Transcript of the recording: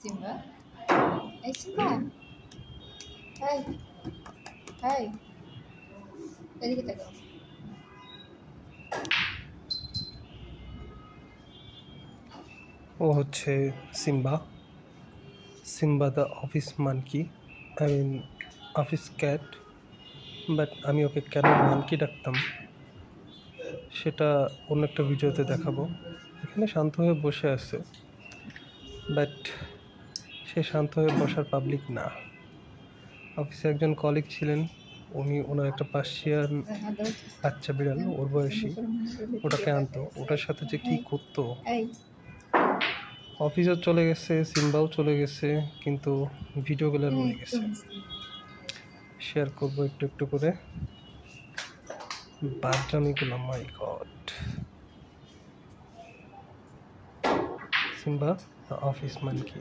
Simba, এই Simba, এই, এই, এদিকে তাকাও। ও হচ্ছে Simba. Simba the office monkey, I mean office cat. But আমি ওকে কেন মানকি ডাকতাম সেটা অন্য একটা ভিডিওতে দেখাবো। এখানে শান্ত হয়ে বসে আছে, বাট সে শান্ত হয়ে বসার পাবলিক না। অফিসে একজন কলিগ ছিলেন, উনি ওনার একটা পার্সিয়ান হাত দাও। বাচ্চা বিড়াল, ওর বয়সী, ওটাকে আনতো। ওটার সাথে যে কি এই, করতো! এই, অফিসও চলে গেছে, সিম্বাও চলে গেছে, কিন্তু ভিডিওগুলো এই, রয়ে গেছে। শেয়ার করবো একটু একটু করে বাদরামিগুলো। মাই গড! Simba office monkey.